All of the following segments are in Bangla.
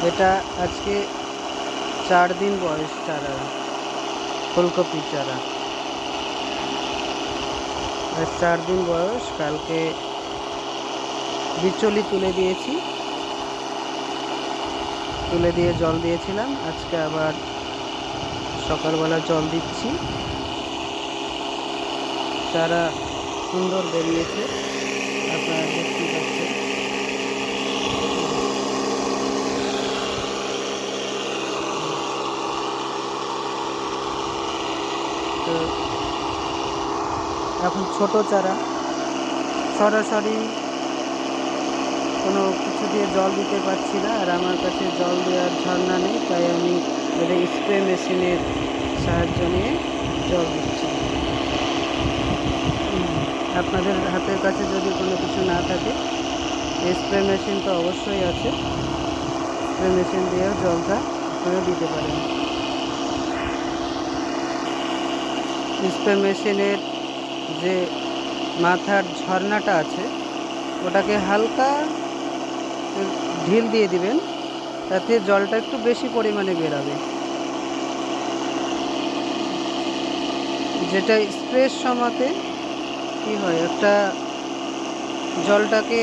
এটা আজকে 4 দিন বয়স চারা, ফুলকপির চারা। আজ 4 দিন বয়স। কালকে বিচলি তুলে দিয়েছি, তুলে দিয়ে জল দিয়েছিলাম। আজকে আবার সকালবেলা জল দিচ্ছি। চারা সুন্দর বেরিয়েছে, আপনারা দেখতেই পাচ্ছেন। তো এখন ছোট চারা, সরাসরি কোনো কিছু দিয়ে জল দিতে পারছি না, আর আমার কাছে জল দেওয়ার ঝর্ণা নেই, তাই আমি এটা স্প্রে মেশিনের সাহায্য নিয়ে জল দিচ্ছি। আপনাদের হাতের কাছে যদি কোনো কিছু না থাকে, স্প্রে মেশিন তো অবশ্যই আছে, স্প্রে মেশিন দিয়েও জলটা আপনারা দিতে পারেন। স্প্রে মেশিনের যে মাথার ঝর্ণাটা আছে, ওটাকে হালকা ঢিল দিয়ে দিবেন, তাতে জলটা একটু বেশি পরিমাণে বেরাবে। যেটা স্প্রের সময়তে কি হয়, একটা জলটাকে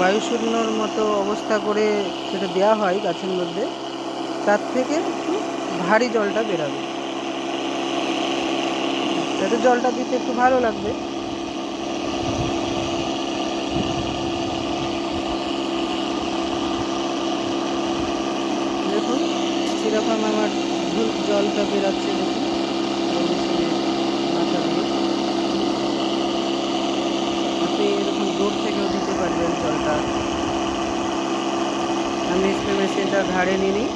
বায়ুশূন্যর মতো অবস্থা করে যেটা দেওয়া হয় গাছের মধ্যে, তার থেকে একটু ভারী জলটা বেরাবে, যাতে জলটা দিতে একটু ভালো লাগবে। দেখুন কীরকম আমার জলটা বেরাচ্ছে, দেখুন মেশিনের মাথা দিয়ে। আপনি এরকম দূর থেকেও দিতে পারবেন জলটা। আমি স্প্রে মেশিনটা ঘাড়ে নিয়ে নিই,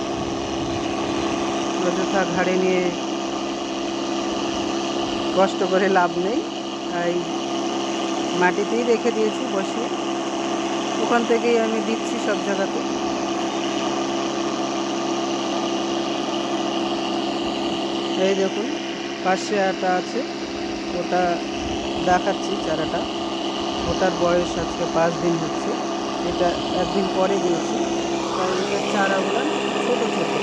অযথা ঘাড়ে নিয়ে কষ্ট করে লাভ নেই, তাই মাটিতেই রেখে দিয়েছি বসিয়ে, ওখান থেকেই আমি দিচ্ছি সব জায়গাতে। এই দেখুন পাশে একটা আছে, ওটা দেখাচ্ছি চারাটা, ওটার বয়স আজকে 5 দিন হচ্ছে। এটা 1 দিন পরে দিয়েছি, তাই এটার চারাগুলো ছোটো ছোটো।